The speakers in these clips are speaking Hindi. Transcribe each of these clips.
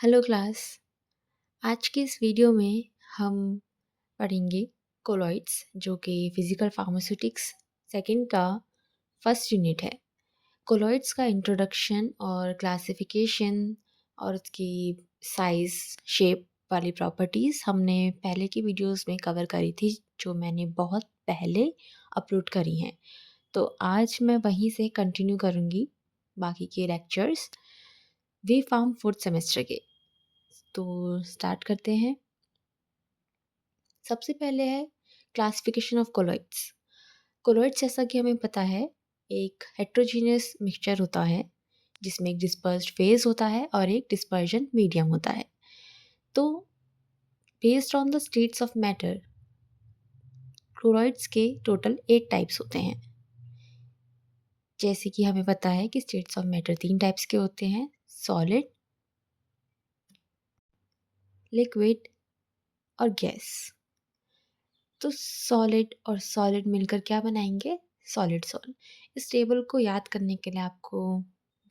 Hello class. आज की इस वीडियो में हम पढ़ेंगे कोलॉइड्स जो कि फिजिकल फार्मास्यूटिक्स सेकंड का फर्स्ट यूनिट है। कोलॉइड्स का इंट्रोडक्शन और क्लासिफिकेशन और उसकी साइज शेप वाली प्रॉपर्टीज़ हमने पहले की वीडियोस में कवर करी थी, जो मैंने बहुत पहले अपलोड करी हैं। तो आज मैं वहीं से कंटिन्यू करूँगी बाकी के lectures B pharm fourth semester के। तो स्टार्ट करते हैं। सबसे पहले है क्लासिफिकेशन ऑफ कोलॉइड्स। कोलॉइड्स जैसा कि हमें पता है एक हेट्रोजीनियस मिक्सचर होता है जिसमें एक डिस्पर्स्ड फेज होता है और एक डिस्पर्जन मीडियम होता है। तो based on the states of matter colloids के टोटल 8 टाइप्स होते हैं। जैसे कि हमें पता है कि स्टेट्स ऑफ मैटर 3 टाइप्स के होते हैं, सॉलिड, लिक्विड और गैस। तो सॉलिड और सॉलिड मिलकर क्या बनाएंगे, सॉलिड सॉल्ट। इस टेबल को याद करने के लिए आपको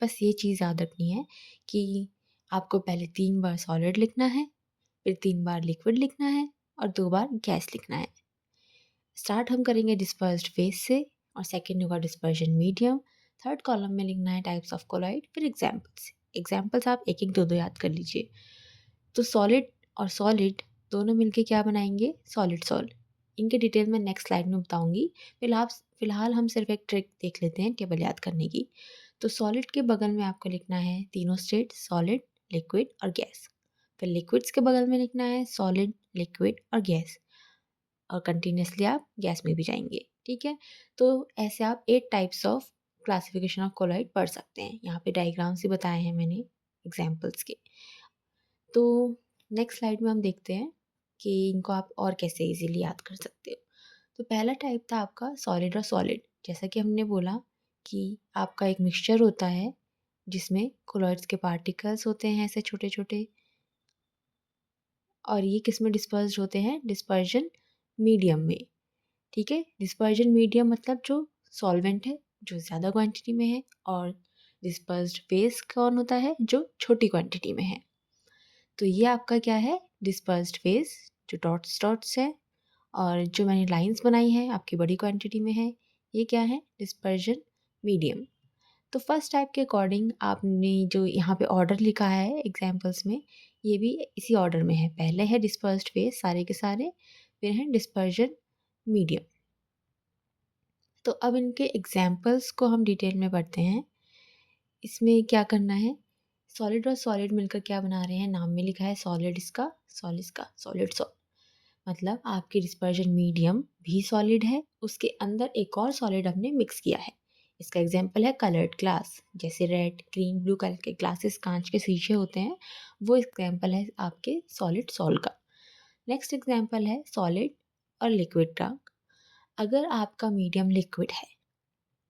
बस ये चीज़ याद रखनी है कि आपको पहले 3 बार सॉलिड लिखना है, फिर 3 बार लिक्विड लिखना है और 2 बार गैस लिखना है। स्टार्ट हम करेंगे डिस्पर्स्ड फेज से और सेकेंड होगा डिस्पर्जन मीडियम। थर्ड कॉलम में लिखना है टाइप्स ऑफ कोलॉइड, फिर एग्जाम्पल्स। एग्जाम्पल्स आप एक एक दो दो याद कर लीजिए। तो सॉलिड और सॉलिड दोनों मिलके क्या बनाएंगे, सॉलिड सॉल्ट। इनके डिटेल मैं नेक्स्ट स्लाइड में बताऊंगी। फिलहाल हम सिर्फ एक ट्रिक देख लेते हैं टेबल याद करने की। तो सॉलिड के बगल में आपको लिखना है तीनों स्टेट, सॉलिड, लिक्विड और गैस। फिर लिक्विड्स के बगल में लिखना है सॉलिड, लिक्विड और गैस, और कंटिन्यूसली आप गैस में भी जाएंगे। ठीक है, तो ऐसे आप 8 types of classification of colloid पढ़ सकते हैं। यहाँ पे डायग्राम से बताए हैं मैंने एग्जाम्पल्स के। तो नेक्स्ट स्लाइड में हम देखते हैं कि इनको आप और कैसे इजीली याद कर सकते हो। तो पहला टाइप था आपका सॉलिड और सॉलिड। जैसा कि हमने बोला कि आपका एक मिक्सचर होता है जिसमें कोलॉइड्स के पार्टिकल्स होते हैं ऐसे छोटे छोटे, और ये किस में डिस्पर्स्ड होते हैं, डिस्पर्जन मीडियम में। ठीक है, डिस्पर्जन मीडियम मतलब जो सॉल्वेंट है जो ज़्यादा क्वांटिटी में है, और डिस्पर्स्ड फेस कौन होता है, जो छोटी क्वांटिटी में है। तो ये आपका क्या है, डिस्पर्स्ड फेस जो डॉट्स डॉट्स है, और जो मैंने लाइंस बनाई हैं आपकी बड़ी क्वांटिटी में है, ये क्या है, डिस्पर्जन मीडियम। तो फर्स्ट टाइप के अकॉर्डिंग आपने जो यहाँ पे ऑर्डर लिखा है एग्जाम्पल्स में, ये भी इसी ऑर्डर में है। पहले है डिस्पर्स्ड फेस सारे के सारे, फिर है डिस्पर्जन मीडियम। तो अब इनके एग्जाम्पल्स को हम डिटेल में पढ़ते हैं। इसमें क्या करना है, सॉलिड और सॉलिड मिलकर क्या बना रहे हैं, नाम में लिखा है सॉलिड इसका, सॉलिड सॉल्ट। मतलब आपकी डिस्पर्जन मीडियम भी सॉलिड है, उसके अंदर एक और सॉलिड हमने मिक्स किया है। इसका एग्जांपल है कलर्ड ग्लास, जैसे रेड, ग्रीन, ब्लू कलर के ग्लासेस कांच के शीशे होते हैं, वो एग्जांपल है आपके सॉलिड सॉल्ट का। नेक्स्ट एग्जांपल है सॉलिड और लिक्विड का। अगर आपका मीडियम लिक्विड है,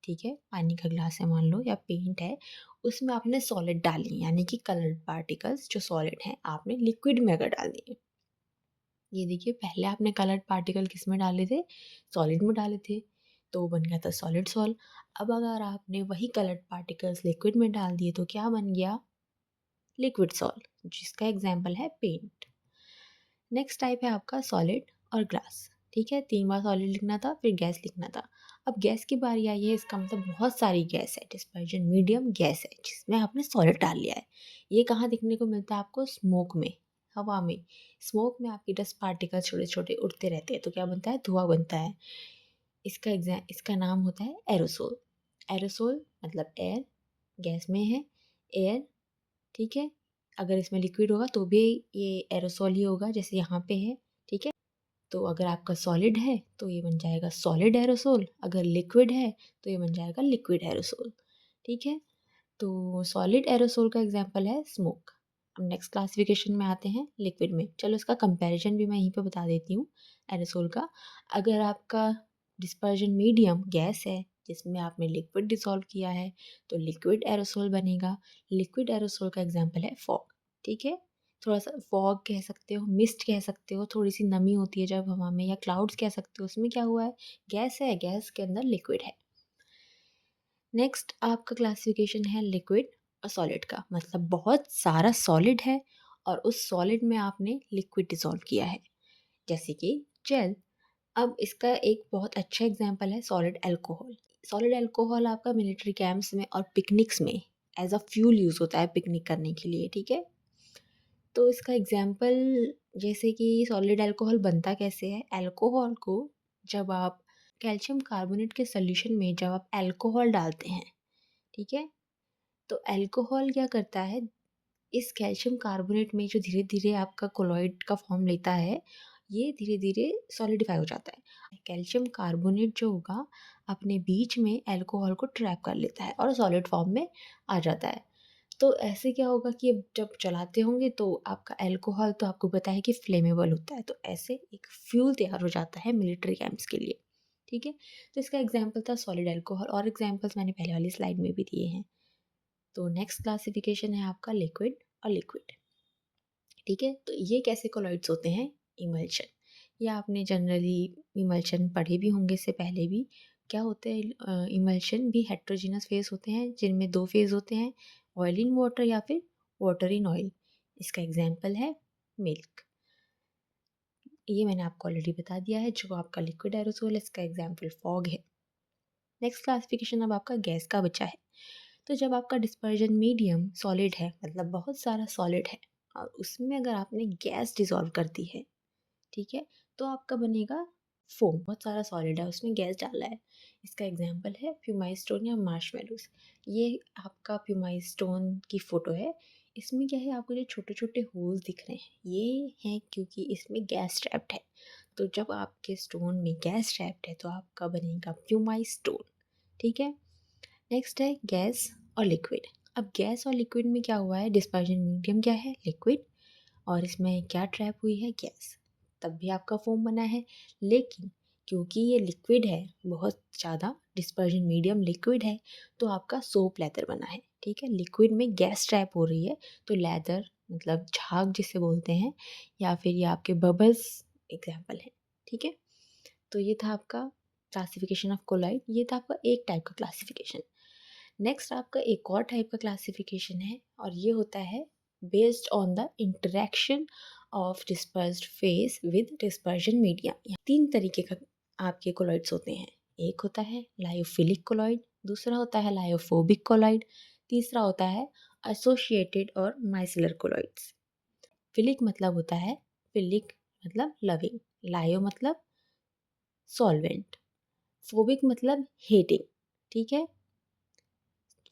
ठीक है, पानी का ग्लास है मान लो या पेंट है, उसमें आपने सॉलिड डाली यानी कि कलर्ड पार्टिकल्स जो सॉलिड हैं आपने लिक्विड में अगर डाल दिए। ये देखिए, पहले आपने कलर्ड पार्टिकल किस में डाले थे, सॉलिड में डाले थे, तो वो बन गया था सॉलिड सॉल्ट। अब अगर आपने वही कलर्ड पार्टिकल्स लिक्विड में डाल दिए तो क्या बन गया, लिक्विड सॉल्ट, जिसका एग्जाम्पल है पेंट। नेक्स्ट टाइप है आपका सॉलिड और ग्लास। ठीक है, 3 बार सॉलिड लिखना था, फिर गैस लिखना था। अब गैस की बारी आई है, इसका मतलब बहुत सारी गैस है, डिस्पर्जन मीडियम गैस है जिसमें आपने सॉलिड डाल लिया है। ये कहाँ दिखने को मिलता है आपको, स्मोक में, हवा में। स्मोक में आपके डस्ट पार्टिकल छोटे छोटे उड़ते रहते हैं, तो क्या बनता है, धुआं बनता है। इसका नाम होता है एरोसोल। एरोसोल मतलब एयर, गैस में है एयर। ठीक है, अगर इसमें लिक्विड होगा तो भी ये एरोसोल ही होगा, जैसे यहाँ पे है। ठीक है, तो अगर आपका सॉलिड है तो ये बन जाएगा सॉलिड एरोसोल, अगर लिक्विड है तो ये बन जाएगा लिक्विड एरोसोल। ठीक है, तो सॉलिड एरोसोल का एग्जांपल है स्मोक। अब नेक्स्ट क्लासिफिकेशन में आते हैं लिक्विड में। चलो इसका कंपैरिजन भी मैं यहीं पे बता देती हूँ एरोसोल का। अगर आपका डिस्पर्जन मीडियम गैस है जिसमें आपने लिक्विड डिसॉल्व किया है, तो लिक्विड एरोसोल बनेगा। लिक्विड एरोसोल का एग्जांपल है फॉग। ठीक है, थोड़ा सा फॉग कह सकते हो, मिस्ट कह सकते हो, थोड़ी सी नमी होती है जब हवा में, या क्लाउड्स कह सकते हो, उसमें क्या हुआ है, गैस है, गैस के अंदर लिक्विड है। नेक्स्ट आपका क्लासिफिकेशन है लिक्विड और सॉलिड का, मतलब बहुत सारा सॉलिड है और उस सॉलिड में आपने लिक्विड डिसॉल्व किया है, जैसे कि जेल। अब इसका एक बहुत अच्छा एग्जांपल है सॉलिड अल्कोहल। सॉलिड अल्कोहल आपका मिलिट्री कैंप्स में और पिकनिक्स में एज अ फ्यूल यूज़ होता है पिकनिक करने के लिए, ठीक है। तो इसका एग्जांपल, जैसे कि सॉलिड अल्कोहल बनता कैसे है, अल्कोहल को जब आप कैल्शियम कार्बोनेट के सॉल्यूशन में जब आप अल्कोहल डालते हैं, ठीक है, तो अल्कोहल क्या करता है, इस कैल्शियम कार्बोनेट में जो धीरे-धीरे आपका कोलॉइड का फॉर्म लेता है, ये धीरे-धीरे सॉलिडिफ़ाई हो जाता है। कैल्शियम कार्बोनेट जो होगा अपने बीच में अल्कोहल को ट्रैप कर लेता है और सॉलिड फॉर्म में आ जाता है। तो ऐसे क्या होगा कि अब जब चलाते होंगे तो आपका अल्कोहल तो आपको पता है कि फ्लेमेबल होता है, तो ऐसे एक फ्यूल तैयार हो जाता है मिलिट्री कैंप्स के लिए, ठीक है। तो इसका एग्जाम्पल था सॉलिड अल्कोहल, और एग्जाम्पल्स मैंने पहले वाली स्लाइड में भी दिए हैं। तो नेक्स्ट क्लासिफिकेशन है आपका लिक्विड और लिक्विड, ठीक है। तो ये कैसे कोलॉइड्स होते हैं, इमल्शन। या आपने जनरली इमल्शन पढ़े भी होंगे इससे पहले भी। क्या होते हैं इमल्शन भी हेट्रोजीनस फेस होते हैं जिनमें दो फेज होते हैं, ऑयल इन वाटर या फिर वाटर इन ऑयल। इसका एग्जाम्पल है मिल्क, ये मैंने आपको ऑलरेडी बता दिया है। जो आपका लिक्विड एरोसोल है इसका एग्जाम्पल फॉग है। नेक्स्ट क्लासिफिकेशन अब आपका गैस का बचा है। तो जब आपका डिस्पर्जन मीडियम सॉलिड है, मतलब बहुत सारा सॉलिड है, और उसमें अगर आपने गैस डिज़ोल्व कर दी है, ठीक है, तो आपका बनेगा फोम। बहुत सारा सॉलिड है उसमें गैस डाला है। इसका एग्जांपल है प्यूमाई स्टोन या मार्शमेलोस। ये आपका प्यूमाई स्टोन की फ़ोटो है। इसमें क्या है, आपको जो छोटे छोटे होल्स दिख रहे हैं ये हैं क्योंकि इसमें गैस ट्रैप्ड है। तो जब आपके स्टोन में गैस ट्रैप्ड है तो आपका बनेगा प्यूमाई स्टोन, ठीक है। नेक्स्ट है गैस और लिक्विड। अब गैस और लिक्विड में क्या हुआ है, डिस्पर्जन मीडियम क्या है, लिक्विड, और इसमें क्या ट्रैप हुई है, गैस, तब भी आपका फोम बना है। लेकिन क्योंकि ये लिक्विड है, बहुत ज़्यादा डिस्पर्जन मीडियम लिक्विड है, तो आपका सोप लेदर बना है, ठीक है। लिक्विड में गैस ट्रैप हो रही है तो लेदर मतलब झाग जिसे बोलते हैं, या फिर ये आपके बबल्स एग्जाम्पल है, ठीक है। तो ये था आपका क्लासिफिकेशन ऑफ कोलाइड, ये था आपका एक टाइप का क्लासिफिकेशन। नेक्स्ट आपका एक और टाइप का क्लासिफिकेशन है, और ये होता है based on the interaction of dispersed phase with dispersion medium. यहाँ तीन तरीके का आपके कोलॉइड्स होते हैं। एक होता है लायोफिलिक कोलॉइड, दूसरा होता है लायोफोबिक कोलॉइड, तीसरा होता है एसोसिएटेड और माइसिलर कोलॉइड्स। फिलिक मतलब होता है, फिलिक मतलब लविंग, लायो मतलब सॉल्वेंट, फोबिक मतलब हेटिंग, ठीक है,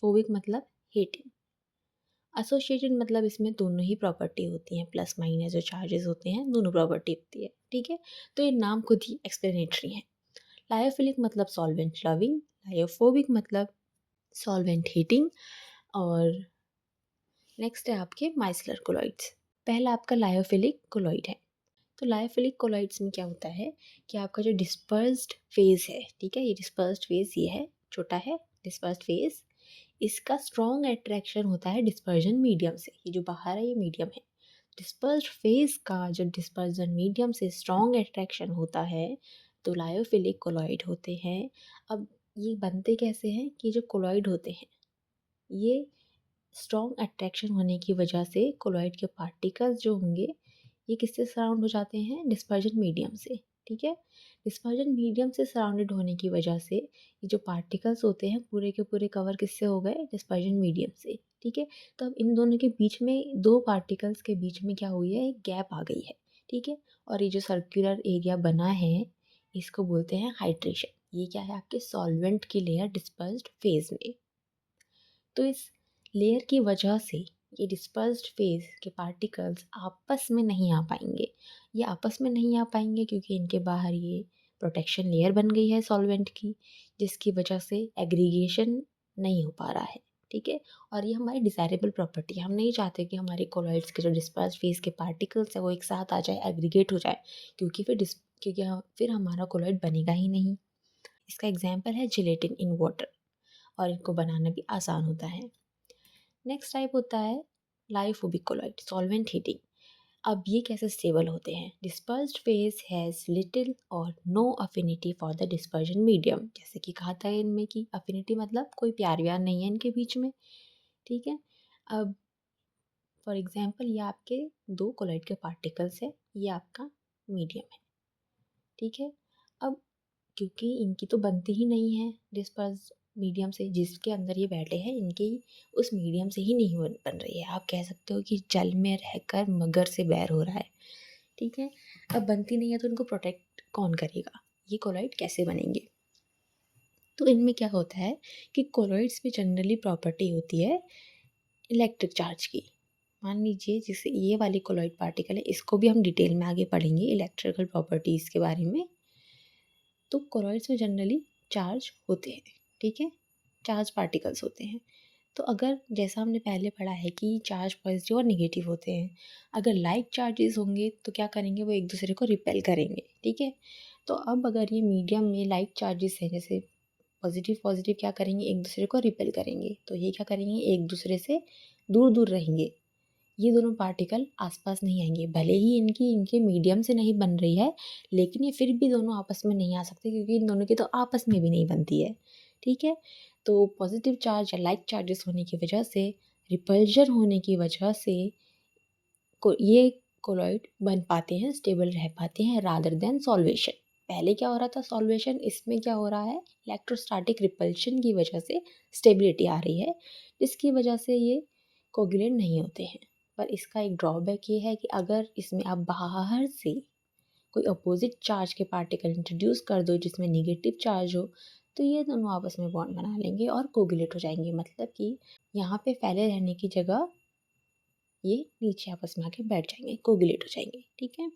फोबिक मतलब हेटिंग। एसोसिएटेड मतलब इसमें दोनों ही प्रॉपर्टी होती हैं, प्लस माइनस जो चार्जेस होते हैं दोनों प्रॉपर्टी होती है, ठीक है। तो ये नाम खुद ही एक्सप्लेनेटरी है। लायोफिलिक मतलब सॉल्वेंट लविंग, लायोफोबिक मतलब सॉल्वेंट हीटिंग, और नेक्स्ट है आपके माइसलर कोलॉइड्स। पहला आपका लायोफिलिक कोलॉइड है। तो लायोफिलिक कोलॉइड्स में क्या होता है कि आपका जो डिस्पर्स्ड फेज है, ठीक है, ये डिस्पर्स्ड फेज ये है, छोटा है डिस्पर्स्ड फेज, इसका स्ट्रॉन्ग अट्रैक्शन होता है डिस्पर्जन मीडियम से। ये जो बाहर है ये मीडियम है। डिस्पर्स्ड फेज का जब डिस्पर्जन मीडियम से स्ट्रॉन्ग अट्रैक्शन होता है तो लायोफिलिक कोलॉइड होते हैं। अब ये बनते कैसे हैं कि जो कोलॉइड होते हैं ये स्ट्रॉन्ग अट्रैक्शन होने की वजह से कोलॉइड के पार्टिकल्स जो होंगे ये किससे सराउंड हो जाते हैं, डिस्पर्जन मीडियम से, ठीक है। डिस्पर्जन मीडियम से सराउंडेड होने की वजह से ये जो पार्टिकल्स होते हैं पूरे के पूरे कवर किससे हो गए, डिस्पर्जन मीडियम से, ठीक है। तो अब इन दोनों के बीच में, दो पार्टिकल्स के बीच में क्या हुई है, एक गैप आ गई है, ठीक है। और ये जो सर्कुलर एरिया बना है इसको बोलते हैं हाइड्रेशन। ये क्या है, आपके सॉल्वेंट की लेयर डिस्पर्स्ड फेज में। तो इस लेयर की वजह से ये डिस्पर्स्ड फेज के पार्टिकल्स आपस में नहीं आ पाएंगे। ये आपस में नहीं आ पाएंगे क्योंकि इनके बाहर ये प्रोटेक्शन लेयर बन गई है सॉल्वेंट की, जिसकी वजह से एग्रीगेशन नहीं हो पा रहा है, ठीक है। और ये हमारी डिज़ायरेबल प्रॉपर्टी है। हम नहीं चाहते कि हमारे कोलॉइड्स के जो डिस्पर्स्ड फेज के पार्टिकल्स हैं वो एक साथ आ जाए, एग्रीगेट हो जाए, क्योंकि फिर हमारा कोलॉइड बनेगा ही नहीं। इसका एग्जाम्पल है जिलेटिन इन वाटर, और इनको बनाना भी आसान होता है। नेक्स्ट टाइप होता है लायोफोबिक कोलॉइड, सॉल्वेंट हीटिंग। अब ये कैसे स्टेबल होते हैं, dispersed phase has little or no affinity for the dispersion medium. जैसे कि कहा था इनमें की अफिनिटी मतलब कोई प्यार व्यार नहीं है इनके बीच में, ठीक है। अब फॉर एग्जांपल ये आपके 2 कोलॉइड के पार्टिकल्स है, ये आपका मीडियम है, ठीक है। अब क्योंकि इनकी तो बनती ही नहीं है डिस्पर्स मीडियम से, जिसके अंदर ये बैठे हैं इनकी उस मीडियम से ही नहीं बन रही है। आप कह सकते हो कि जल में रहकर मगर से बैर हो रहा है, ठीक है। अब बनती नहीं है तो इनको प्रोटेक्ट कौन करेगा, ये कोलॉइड कैसे बनेंगे। तो इनमें क्या होता है कि कोलॉइड्स में जनरली प्रॉपर्टी होती है इलेक्ट्रिक चार्ज की। मान लीजिए जैसे ये वाली कोलॉइड पार्टिकल है, इसको भी हम डिटेल में आगे पढ़ेंगे इलेक्ट्रिकल प्रॉपर्टीज़ के बारे में। तो कोलॉइड्स में जनरली चार्ज होते हैं, ठीक है, चार्ज पार्टिकल्स होते हैं। तो अगर जैसा हमने पहले पढ़ा है कि चार्ज पॉजिटिव और निगेटिव होते हैं, अगर लाइक चार्जेस होंगे तो क्या करेंगे, वो एक दूसरे को रिपेल करेंगे, ठीक है। तो अब अगर ये मीडियम में लाइक चार्जेस हैं, जैसे पॉजिटिव पॉजिटिव क्या करेंगे, एक दूसरे को रिपेल करेंगे, तो ये क्या करेंगे, एक दूसरे से दूर दूर रहेंगे। ये दोनों पार्टिकल आसपास नहीं आएंगे, भले ही इनके मीडियम से नहीं बन रही है, लेकिन ये फिर भी दोनों आपस में नहीं आ सकते क्योंकि इन दोनों की तो आपस में भी नहीं बनती है, ठीक है। तो पॉजिटिव चार्ज या लाइक चार्जेस होने की वजह से, रिपल्जन होने की वजह से ये कोलॉइड बन पाते हैं, स्टेबल रह पाते हैं रादर देन सॉल्वेशन। पहले क्या हो रहा था सॉल्वेशन, इसमें क्या हो रहा है, इलेक्ट्रोस्टैटिक रिपल्शन की वजह से स्टेबिलिटी आ रही है, जिसकी वजह से ये कोगुलेट नहीं होते हैं। पर इसका एक ड्रॉबैक ये है कि अगर इसमें आप बाहर से कोई अपोजिट चार्ज के पार्टिकल इंट्रोड्यूस कर दो जिसमें निगेटिव चार्ज हो, तो ये दोनों आपस में बॉन्ड बना लेंगे और कोगुलेट हो जाएंगे। मतलब कि यहाँ पे फैले रहने की जगह ये नीचे आपस में आके बैठ जाएंगे, कोगुलेट हो जाएंगे, ठीक है।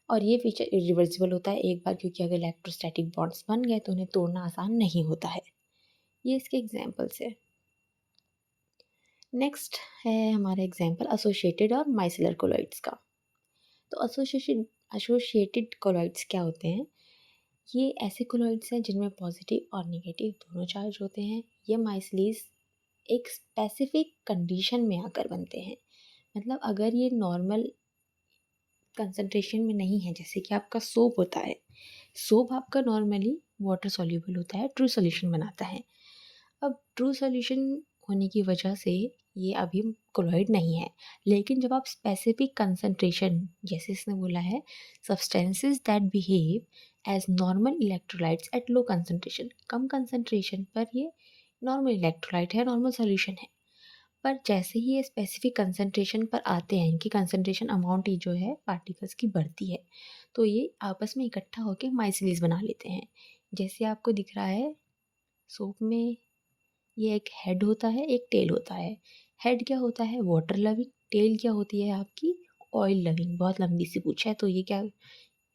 और ये फीचर इरिवर्सिबल होता है एक बार, क्योंकि अगर इलेक्ट्रोस्टैटिक बॉन्ड्स बन गए तो उन्हें तोड़ना आसान नहीं होता है। ये इसके एग्जाम्पल्स है। नेक्स्ट है हमारा एग्जाम्पल एसोसिएटेड और माइसेलर कोलॉइड्स का। तो एसोसिएटेड कोलॉइड्स क्या होते हैं, ये ऐसे कोलॉइड्स हैं जिनमें पॉजिटिव और नेगेटिव दोनों चार्ज होते हैं। ये माइसलीज एक स्पेसिफिक कंडीशन में आकर बनते हैं। मतलब अगर ये नॉर्मल कंसंट्रेशन में नहीं है, जैसे कि आपका सोप होता है, सोप आपका नॉर्मली वाटर सॉल्यूबल होता है, ट्रू सॉल्यूशन बनाता है। अब ट्रू सॉल्यूशन होने की वजह से ये अभी कोलॉइड नहीं है, लेकिन जब आप स्पेसिफिक कंसंट्रेशन, जैसे इसने बोला है substances that behave as normal electrolytes at low concentration, कम कंसंट्रेशन पर ये नॉर्मल इलेक्ट्रोलाइट है, नॉर्मल सॉल्यूशन है। पर जैसे ही ये स्पेसिफिक कंसंट्रेशन पर आते हैं, इनकी कंसंट्रेशन अमाउंट ही जो है पार्टिकल्स की बढ़ती है, तो ये आपस में इकट्ठा होकर माइसिलीज बना लेते हैं। जैसे आपको दिख रहा है सोप में ये एक हेड होता है, एक टेल होता है। हेड क्या होता है, वाटर लविंग। टेल क्या होती है आपकी, ऑयल लविंग। बहुत लंबी सी पूछा है, तो ये क्या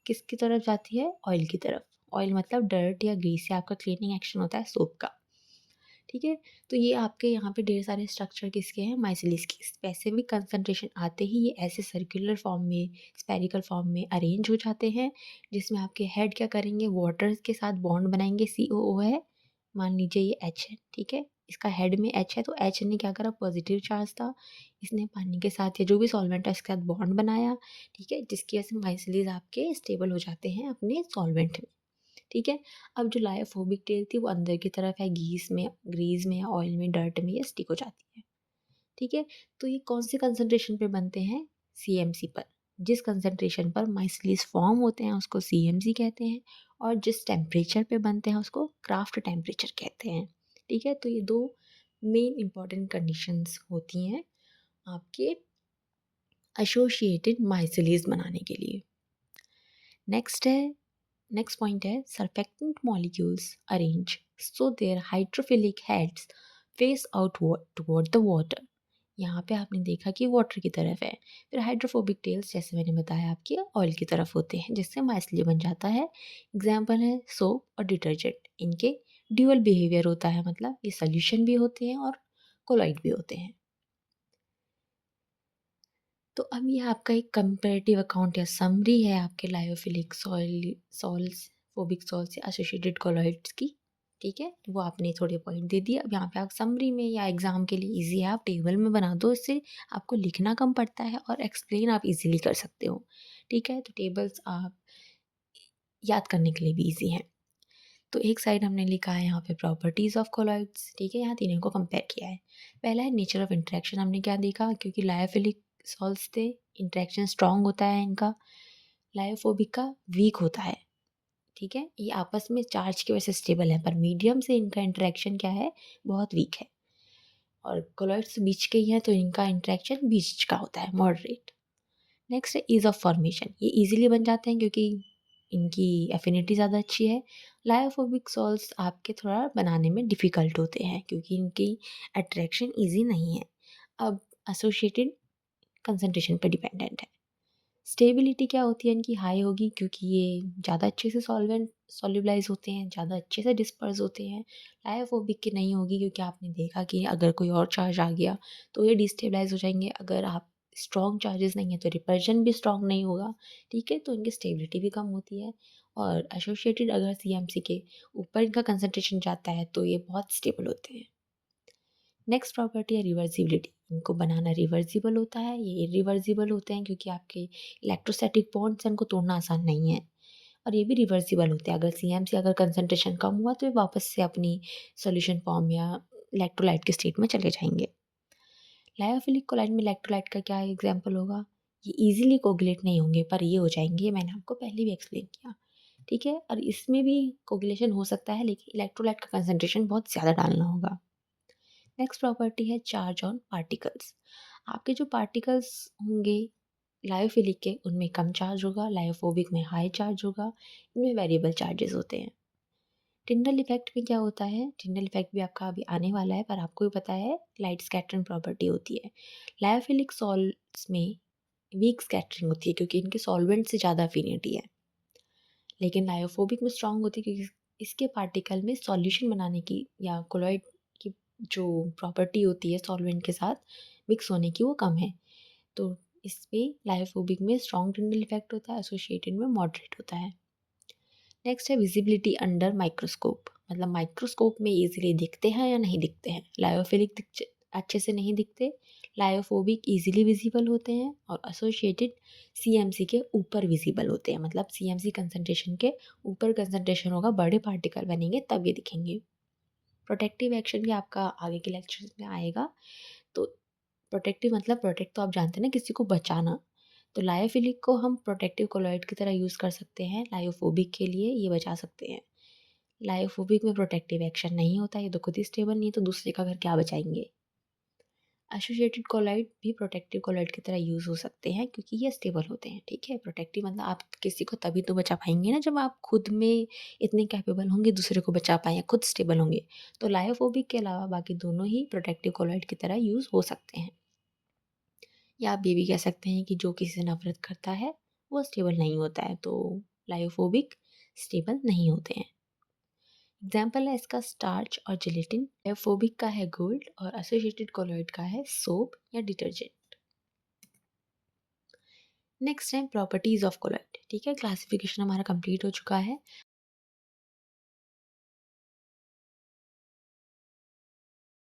किसकी तरफ जाती है, ऑयल की तरफ। ऑयल मतलब डर्ट या ग्रीस से आपका क्लीनिंग एक्शन होता है सोप का, ठीक है। तो ये आपके यहाँ पे ढेर सारे स्ट्रक्चर किसके हैं, माइसिलिस की। स्पेसिफिक कंसंट्रेशन आते ही ये ऐसे सर्कुलर फॉर्म में, स्पेरिकल फॉर्म में अरेंज हो जाते हैं, जिसमें आपके हेड क्या करेंगे, वाटर के साथ बॉन्ड बनाएंगे। COO है, मान लीजिए ये H है, ठीक है। इसका हेड में H है, तो H ने क्या करा, पॉजिटिव चार्ज था, इसने पानी के साथ या जो भी सॉल्वेंट है इसके साथ बॉन्ड बनाया, ठीक है, जिसकी वजह से माइसिलीज आपके स्टेबल हो जाते हैं अपने सॉल्वेंट में, ठीक है। अब जो लायोफोबिक टेल थी वो अंदर की तरफ है, ग्रीस में या ऑयल में, डर्ट में ये स्टिक हो जाती है, ठीक है। तो ये कौन से कंसंट्रेशन पे बनते हैं, CMC पर। जिस कंसंट्रेशन पर माइसिलीज फॉर्म होते हैं उसको CMC कहते हैं, और जिस टेम्परेचर पे बनते हैं उसको क्राफ्ट टेम्परेचर कहते हैं, ठीक है। तो ये दो मेन इंपॉर्टेंट कंडीशंस होती हैं आपके एसोसिएटेड माइसिलीज बनाने के लिए। नेक्स्ट पॉइंट है surfactant molecules arrange so their hydrophilic heads face outward toward the water। यहाँ पे आपने देखा कि वाटर की तरफ है, फिर हाइड्रोफोबिक टेल्स जैसे मैंने बताया आपके ऑयल की तरफ होते हैं, जिससे माइसिली बन जाता है। एग्जाम्पल है सोप और डिटर्जेंट, इनके ड्यूअल बिहेवियर होता है, मतलब ये सोल्यूशन भी होते हैं और कोलॉइड भी होते हैं। तो अब ये आपका एक कंपैरेटिव अकाउंट या समरी है आपके लायोफिलिक सॉल्स, फोबिक सॉल्स या एसोसिएटेड कोलॉइड्स की, ठीक है। वो आपने थोड़े पॉइंट दे दिए। अब यहाँ पे आप समरी में या एग्जाम के लिए इजी है, आप टेबल में बना दो, इससे आपको लिखना कम पड़ता है और एक्सप्लेन आप इजीली कर सकते हो, ठीक है। तो टेबल्स आप याद करने के लिए भी ईजी हैं। तो एक साइड हमने लिखा है यहाँ पे प्रॉपर्टीज़ ऑफ कोलॉइड्स, ठीक है, यहाँ तीनों को कंपेयर किया है। पहला है नेचर ऑफ इंटरेक्शन, हमने क्या देखा, क्योंकि लायोफिलिक सॉल्ट्स थे, इंटरेक्शन स्ट्रॉन्ग होता है इनका, लायोफोबिक का वीक होता है, ठीक है, ये आपस में चार्ज की वजह से स्टेबल है, पर मीडियम से इनका इंटरेक्शन क्या है, बहुत वीक है। और कोलॉइड्स बीच के ही हैं तो इनका इंटरेक्शन बीच का होता है, मॉडरेट। नेक्स्ट है ईज़ ऑफ फॉर्मेशन, ये ईजिली बन जाते हैं क्योंकि इनकी एफिनिटी ज़्यादा अच्छी है। लायोफोबिक सॉल्ट्स आपके थोड़ा बनाने में डिफ़िकल्ट होते हैं क्योंकि इनकी अट्रैक्शन ईजी नहीं है। अब एसोसिएटेड कंसंट्रेशन पे डिपेंडेंट है। स्टेबिलिटी क्या होती है इनकी, हाई होगी क्योंकि ये ज़्यादा अच्छे से सॉल्वेंट सॉल्युबलाइज होते हैं, ज़्यादा अच्छे से डिस्पर्स होते हैं। लायोफोबिक की नहीं होगी क्योंकि आपने देखा कि अगर कोई और चार्ज आ गया तो ये डिस्टेबलाइज हो जाएंगे, अगर आप स्ट्रॉन्ग चार्जेस नहीं है तो रिपल्शन भी स्ट्रॉन्ग नहीं होगा, ठीक है, तो इनकी स्टेबिलिटी भी कम होती है। और एसोसिएटेड अगर सीएमसी के ऊपर इनका कंसंट्रेशन जाता है तो ये बहुत स्टेबल होते हैं। नेक्स्ट प्रॉपर्टी है रिवर्सिबिलिटी, इनको बनाना रिवर्सिबल होता है, ये इरिवर्सिबल होते हैं क्योंकि आपके इलेक्ट्रोस्टैटिक बॉन्ड्स हैं, इनको तोड़ना आसान नहीं है। और ये भी रिवर्सिबल होते हैं, अगर सीएमसी अगर कंसंट्रेशन कम हुआ तो ये वापस से अपनी सॉल्यूशन फॉर्म या इलेक्ट्रोलाइट के स्टेट में चले जाएंगे। लायोफिलिक कोलाइड में इलेक्ट्रोलाइट का क्या एग्जाम्पल होगा, ये इजीली कोगुलेट नहीं होंगे पर ये हो जाएंगे, ये मैंने आपको पहले भी एक्सप्लेन किया, ठीक है, और इसमें भी कोगुलेशन हो सकता है लेकिन इलेक्ट्रोलाइट का कंसंट्रेशन बहुत ज़्यादा डालना होगा। नेक्स्ट प्रॉपर्टी है चार्ज ऑन पार्टिकल्स, आपके जो पार्टिकल्स होंगे लायोफिलिक के उनमें कम चार्ज होगा, लायोफोबिक में हाई चार्ज होगा, इनमें वेरिएबल चार्जेस होते हैं। टिंडल इफेक्ट में क्या होता है, टिंडल इफेक्ट भी आपका अभी आने वाला है पर आपको भी पता है लाइट स्कैटरिंग प्रॉपर्टी होती है। लायोफिलिक सॉल्ट्स में वीक स्कैटरिंग होती है क्योंकि इनके सॉल्वेंट से ज़्यादा अफिनिटी है, लेकिन लायोफोबिक में स्ट्रॉन्ग होती है क्योंकि इसके पार्टिकल में सॉल्यूशन बनाने की या कोलॉइड की जो प्रॉपर्टी होती है सॉल्वेंट के साथ मिक्स होने की वो कम है, तो इसमें लायोफोबिक में स्ट्रॉन्ग टिंडल इफेक्ट होता है, एसोसिएटेड में मॉडरेट होता है। नेक्स्ट है विजिबिलिटी अंडर माइक्रोस्कोप, मतलब माइक्रोस्कोप में इजीली दिखते हैं या नहीं दिखते हैं, लायोफिलिक अच्छे से नहीं दिखते, लायोफोबिक इजीली विजिबल होते हैं, और एसोसिएटेड सीएमसी के ऊपर विजिबल होते हैं, मतलब सीएमसी कंसंट्रेशन के ऊपर कंसंट्रेशन होगा, बड़े पार्टिकल बनेंगे तब ये दिखेंगे। प्रोटेक्टिव एक्शन भी आपका आगे के लेक्चर्स में आएगा। तो प्रोटेक्टिव मतलब प्रोटेक्ट तो आप जानते हैं ना, किसी को बचाना, तो लायोफिलिक को हम प्रोटेक्टिव कोलॉइड की तरह यूज़ कर सकते हैं, लायोफोबिक के लिए ये बचा सकते हैं। लायोफोबिक में प्रोटेक्टिव एक्शन नहीं होता, ये तो खुद ही स्टेबल नहीं है तो दूसरे का घर क्या बचाएंगे। एसोसिएटेड कोलॉइड भी प्रोटेक्टिव कोलॉइड की तरह यूज़ हो सकते हैं क्योंकि ये स्टेबल होते हैं, ठीक है, प्रोटेक्टिव मतलब आप किसी को तभी तो बचा पाएंगे ना जब आप खुद में इतने कैपेबल होंगे दूसरे को बचा पाएँ या खुद स्टेबल होंगे। तो लायोफोबिक के अलावा बाकी दोनों ही प्रोटेक्टिव कोलॉइड की तरह यूज़ हो सकते हैं। या आप ये भी कह सकते हैं कि जो किसी से नफ़रत करता है वो स्टेबल नहीं होता है, तो लायोफोबिक स्टेबल नहीं होते हैं। एग्जाम्पल है इसका स्टार्च और जिलेटिन, लायोफोबिक का है गोल्ड और एसोसिएटेड कोलॉइड का है सोप या डिटर्जेंट। नेक्स्ट है प्रॉपर्टीज़ ऑफ कोलॉइड, ठीक है, क्लासिफिकेशन हमारा कंप्लीट हो चुका है।